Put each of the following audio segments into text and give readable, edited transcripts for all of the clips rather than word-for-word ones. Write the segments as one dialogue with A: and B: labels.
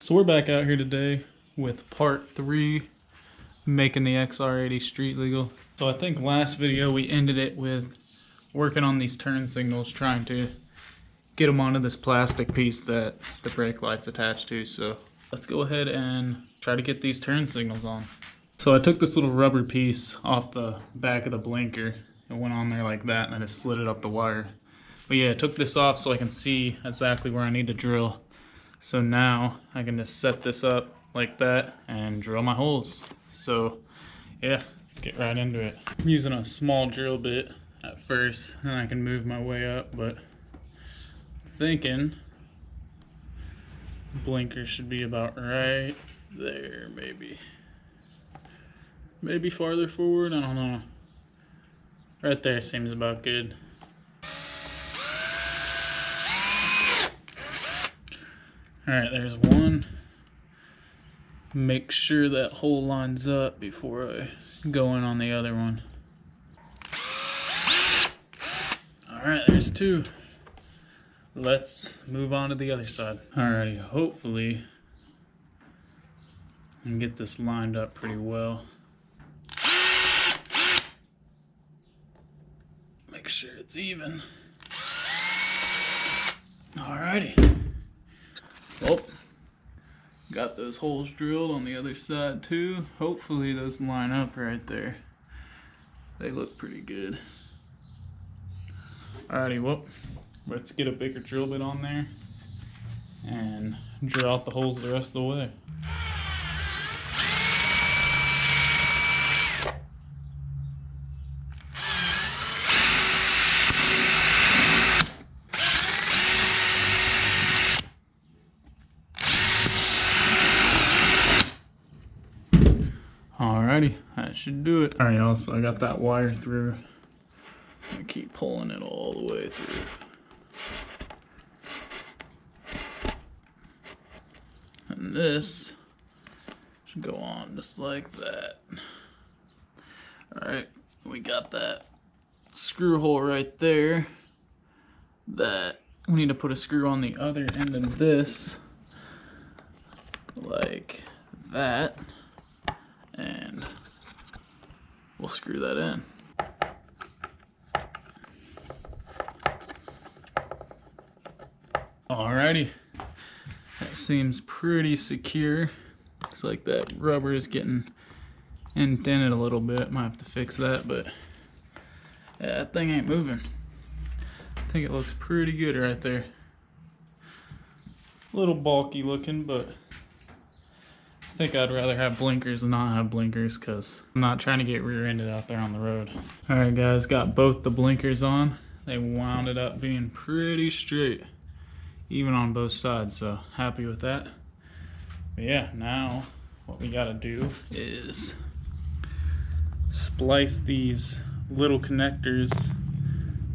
A: So we're back out here today with part 3, making the XR80 street legal. So I think last video we ended it with working on these turn signals, trying to get them onto this plastic piece that the brake light's attached to. So let's go ahead and try to get these turn signals on. So I took this little rubber piece off the back of the blinker. It went on there like that, and I just slid it up the wire. But yeah, I took this off so I can see exactly where I need to drill. So now I can just set this up like that and drill my holes. So yeah, let's get right into it. I'm using a small drill bit at first, and I can move my way up, but I'm thinking blinker should be about right there, maybe farther forward, I don't know. Right there seems about good. Alright, there's one. Make sure that hole lines up before I go in on the other one. Alright, there's 2. Let's move on to the other side. Alrighty, hopefully I can get this lined up pretty well. Make sure it's even. Alrighty. Well, got those holes drilled on the other side too. Hopefully those line up right there. They look pretty good. Alrighty, well, let's get a bigger drill bit on there and drill out the holes the rest of the way. Alrighty, that should do it. Alright, y'all, so I got that wire through. I keep pulling it all the way through. And this should go on just like that. Alright, we got that screw hole right there. That we need to put a screw on the other end of this, like that. And we'll screw that in. Alrighty, that seems pretty secure. Looks like that rubber is getting indented a little bit. Might have to fix that, but yeah, that thing ain't moving. I think it looks pretty good right there. A little bulky looking, but I think I'd rather have blinkers than not have blinkers, because I'm not trying to get rear-ended out there on the road. Alright guys, got both the blinkers on. They wound it up being pretty straight, even on both sides, so happy with that. But yeah, now what we gotta do is splice these little connectors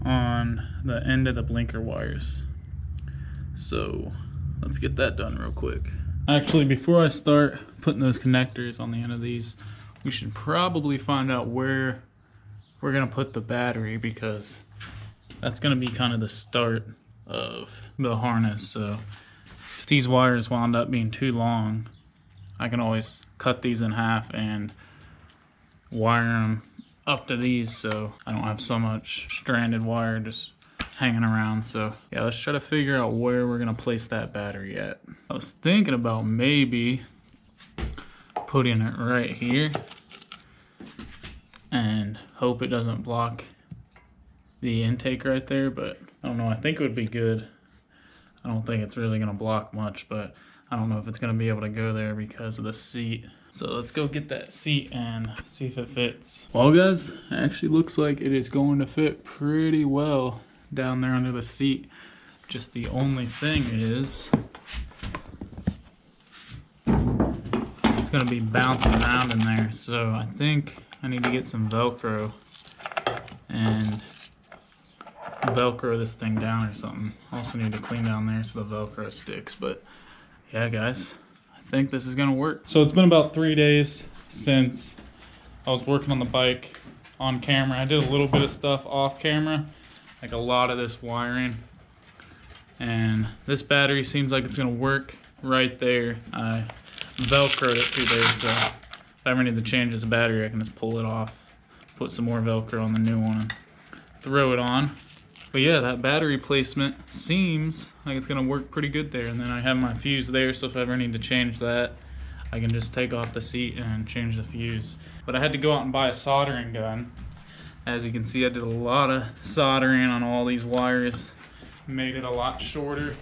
A: on the end of the blinker wires. So let's get that done real quick. Actually, before I start putting those connectors on the end of these, we should probably find out where we're gonna put the battery, because that's gonna be kind of the start of the harness. So if these wires wound up being too long, I can always cut these in half and wire them up to these, so I don't have so much stranded wire just hanging around. So yeah, let's try to figure out where we're gonna place that battery at. I was thinking about maybe putting it right here and hope it doesn't block the intake right there, but I don't know. I think it would be good. I don't think it's really gonna block much, but I don't know if it's gonna be able to go there because of the seat. So let's go get that seat and see if it fits. Well guys, it actually looks like it is going to fit pretty well down there under the seat. Just the only thing is it's gonna be bouncing around in there, so I think I need to get some Velcro and Velcro this thing down or something. Also need to clean down there so the Velcro sticks. But yeah guys, I think this is gonna work. So it's been about 3 days since I was working on the bike on camera. I did a little bit of stuff off camera, like a lot of this wiring, and this battery seems like it's gonna work. right there, I Velcroed it to there, so if I ever need to change this battery, I can just pull it off, put some more Velcro on the new one, and throw it on. But yeah, that battery placement seems like it's gonna work pretty good there. And then I have my fuse there, so if I ever need to change that, I can just take off the seat and change the fuse. But I had to go out and buy a soldering gun. As you can see, I did a lot of soldering on all these wires, made it a lot shorter,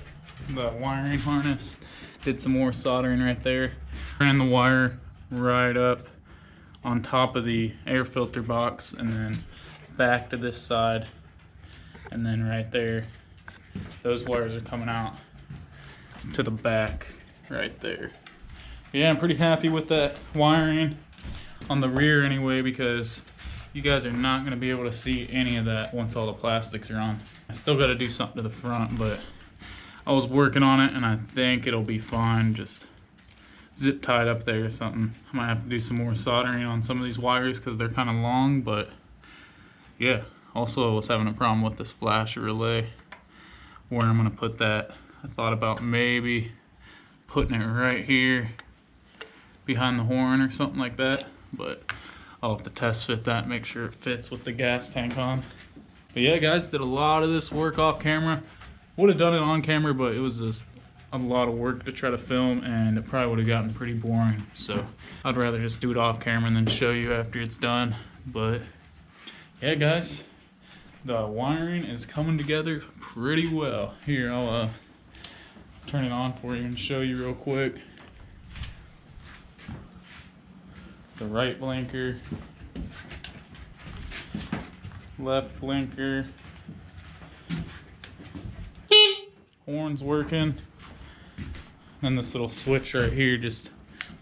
A: the wiring harness. Did some more soldering right there. Ran the wire right up on top of the air filter box and then back to this side. And then right there, those wires are coming out to the back right there. Yeah, I'm pretty happy with that wiring on the rear anyway, because you guys are not going to be able to see any of that once all the plastics are on. I still got to do something to the front, but I was working on it and I think it'll be fine. Just zip tied up there or something. I might have to do some more soldering on some of these wires because they're kind of long, but yeah. Also, I was having a problem with this flasher relay, where I'm going to put that. I thought about maybe putting it right here behind the horn or something like that, but I'll have to test fit that, make sure it fits with the gas tank on. But yeah, guys, did a lot of this work off camera. Would have done it on camera, but it was just a lot of work to try to film, and it probably would have gotten pretty boring. So I'd rather just do it off camera and then show you after it's done. But yeah, guys, the wiring is coming together pretty well. Here, I'll turn it on for you and show you real quick. It's the right blinker, left blinker, horn's working, and this little switch right here just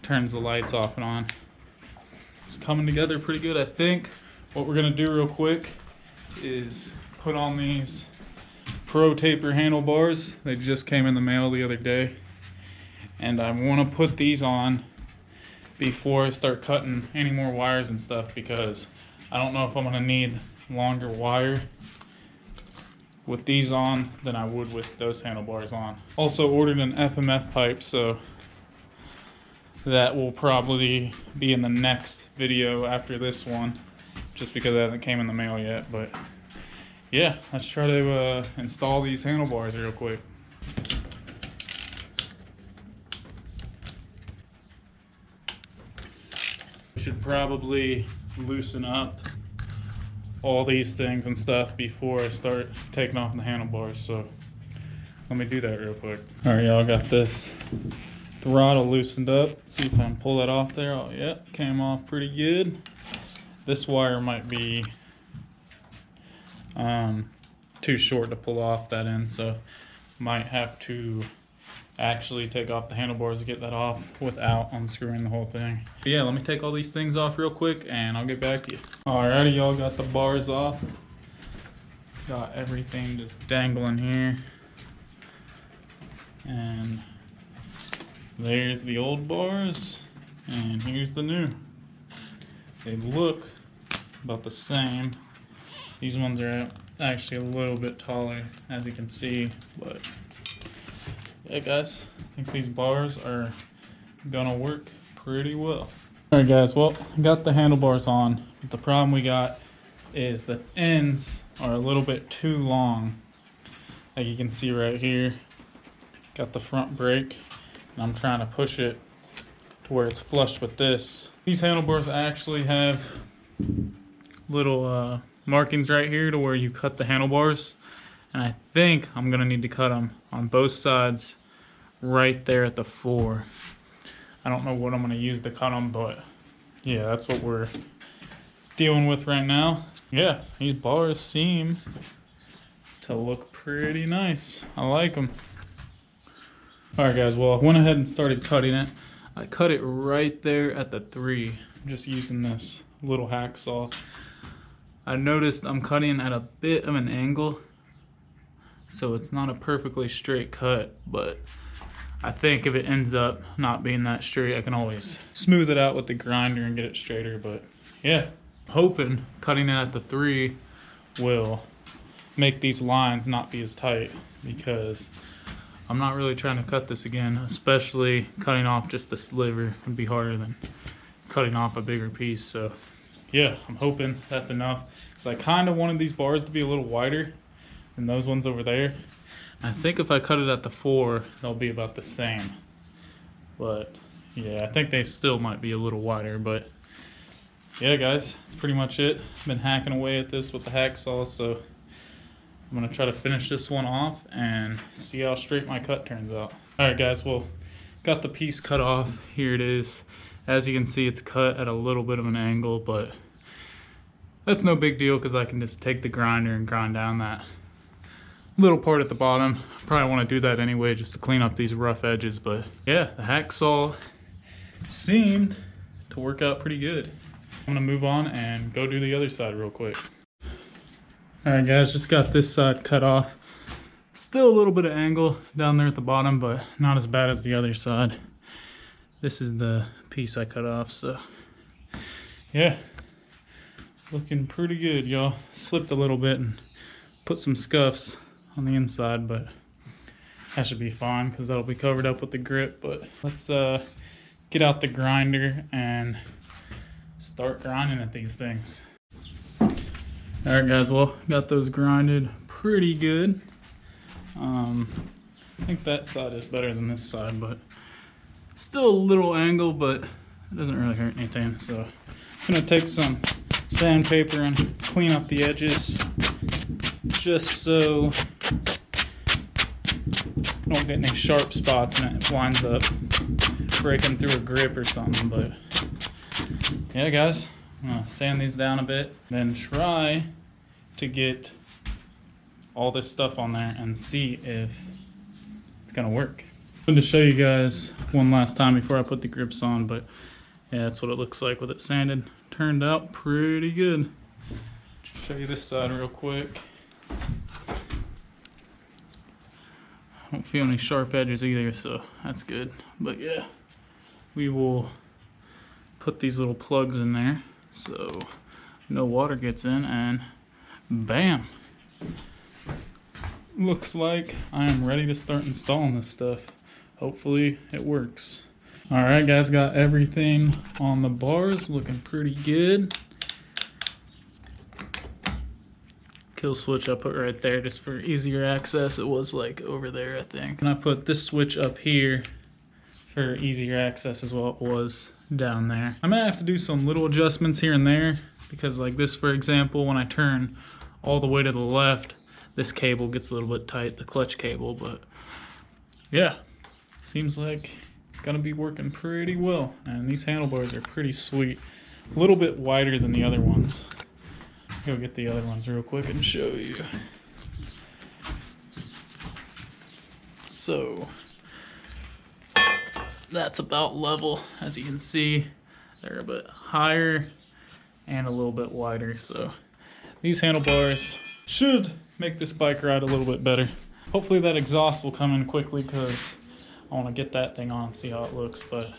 A: turns the lights off and on. It's coming together pretty good, I think. What we're gonna do real quick is put on these Pro Taper handlebars. They just came in the mail the other day, and I want to put these on before I start cutting any more wires and stuff, because I don't know if I'm gonna need longer wire with these on than I would with those handlebars on. Also ordered an FMF pipe, so that will probably be in the next video after this one, just because it hasn't came in the mail yet. But yeah, let's try to install these handlebars real quick. Should probably loosen up all these things and stuff before I start taking off the handlebars, so let me do that real quick. All right, y'all, got this throttle loosened up. Let's see if I can pull that off there. Oh yeah, came off pretty good. This wire might be too short to pull off that end, so might have to actually take off the handlebars to get that off without unscrewing the whole thing. But yeah, let me take all these things off real quick and I'll get back to you. Alrighty, y'all, got the bars off. Got everything just dangling here. And there's the old bars and here's the new. They look about the same. These ones are actually a little bit taller, as you can see, but yeah, guys, I think these bars are gonna work pretty well. Alright guys, well, I got the handlebars on, but the problem we got is the ends are a little bit too long. Like you can see right here, got the front brake, and I'm trying to push it to where it's flush with this. These handlebars actually have little markings right here to where you cut the handlebars, and I think I'm gonna need to cut them on both sides right there at the 4. I don't know what I'm gonna use to cut them, but yeah, that's what we're dealing with right now. Yeah, these bars seem to look pretty nice. I like them. Alright guys, well, I went ahead and started cutting it. I cut it right there at the 3, just using this little hacksaw. I noticed I'm cutting at a bit of an angle, so it's not a perfectly straight cut, but I think if it ends up not being that straight, I can always smooth it out with the grinder and get it straighter. But yeah, hoping cutting it at the 3 will make these lines not be as tight, because I'm not really trying to cut this again, especially cutting off just the sliver would be harder than cutting off a bigger piece. So yeah, I'm hoping that's enough, because I kind of wanted these bars to be a little wider than those ones over there. I think if I cut it at the 4, they'll be about the same. But yeah, I think they still might be a little wider. But yeah, guys, that's pretty much it. Been hacking away at this with the hacksaw, so I'm gonna try to finish this one off and see how straight my cut turns out. All right, guys, well, got the piece cut off. Here it is. As you can see, it's cut at a little bit of an angle, but that's no big deal because I can just take the grinder and grind down that little part at the bottom. Probably want to do that anyway just to clean up these rough edges. But yeah, the hacksaw seemed to work out pretty good. I'm gonna move on and go do the other side real quick. All right, guys, just got this side cut off. Still a little bit of angle down there at the bottom, but not as bad as the other side. This is the piece I cut off, so yeah, looking pretty good, y'all. Slipped a little bit and put some scuffs on the inside, but that should be fine because that'll be covered up with the grip. But let's get out the grinder and start grinding at these things. All right, guys, well, got those grinded pretty good. I think that side is better than this side, but still a little angle, but it doesn't really hurt anything. So I'm gonna take some sandpaper and clean up the edges just so I don't get any sharp spots and it winds up breaking through a grip or something. But yeah, guys, I'm gonna sand these down a bit, then try to get all this stuff on there and see if it's gonna work. I'm going to show you guys one last time before I put the grips on, but yeah, that's what it looks like with it sanded. Turned out pretty good. Show you this side real quick. I don't feel any sharp edges either, so that's good. But yeah, we will put these little plugs in there so no water gets in, and bam! Looks like I am ready to start installing this stuff. Hopefully it works. All right, guys, got everything on the bars, looking pretty good. Kill switch I put right there just for easier access. It was like over there, I think. And I put this switch up here for easier access as well. It was down there. I might have to do some little adjustments here and there because, like this, for example, when I turn all the way to the left, this cable gets a little bit tight, the clutch cable. But yeah, seems like it's gonna be working pretty well. And these handlebars are pretty sweet. A little bit wider than the other ones. Go get the other ones real quick and show you. So that's about level. As you can see, they're a bit higher and a little bit wider. So these handlebars should make this bike ride a little bit better. Hopefully that exhaust will come in quickly because I want to get that thing on, see how it looks. But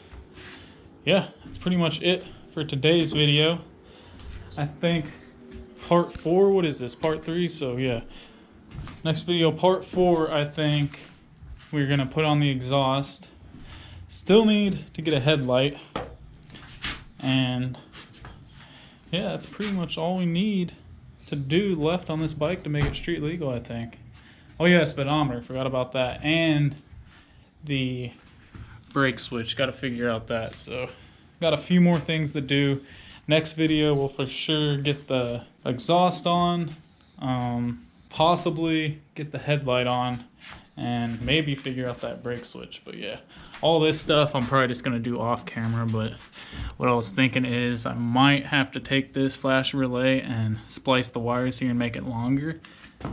A: yeah, that's pretty much it for today's video. I think part 4, what is this, part 3? So yeah, next video, part 4, I think we're gonna put on the exhaust. Still need to get a headlight, and yeah, that's pretty much all we need to do left on this bike to make it street legal, I think. Oh yeah, speedometer, forgot about that, and the brake switch, got to figure out that. So got a few more things to do. Next video we'll for sure get the exhaust on, possibly get the headlight on, and maybe figure out that brake switch. But yeah, all this stuff I'm probably just gonna do off camera. But what I was thinking is I might have to take this flash relay and splice the wires here and make it longer,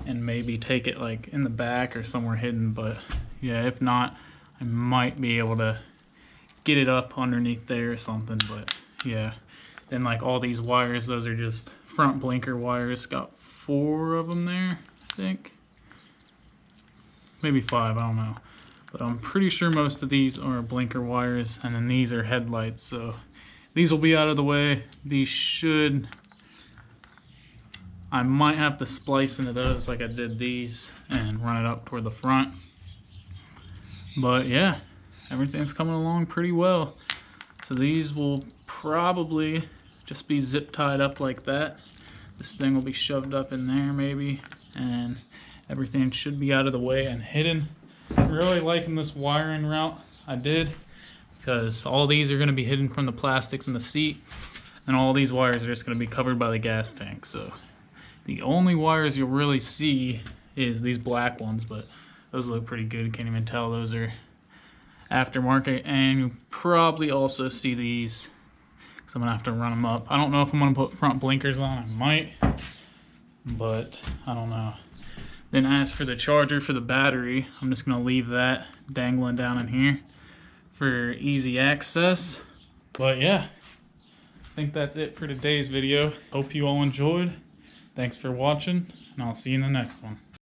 A: and maybe take it like in the back or somewhere hidden. But yeah, if not, I might be able to get it up underneath there or something. But yeah, then like all these wires, those are just front blinker wires. Got 4 of them there, I think. Maybe 5, I don't know. But I'm pretty sure most of these are blinker wires, and then these are headlights. So these will be out of the way. These should, I might have to splice into those like I did these and run it up toward the front. But yeah, everything's coming along pretty well. So these will probably just be zip tied up like that. This thing will be shoved up in there maybe, and everything should be out of the way and hidden. I'm really liking this wiring route I did, because all these are going to be hidden from the plastics in the seat, and all these wires are just going to be covered by the gas tank. So the only wires you'll really see is these black ones, but those look pretty good. Can't even tell those are aftermarket. And you probably also see these, because I'm gonna have to run them up. I don't know if I'm gonna put front blinkers on. I might, but I don't know. Then as for the charger for the battery, I'm just gonna leave that dangling down in here for easy access. But yeah, I think that's it for today's video. Hope you all enjoyed. Thanks for watching, and I'll see you in the next one.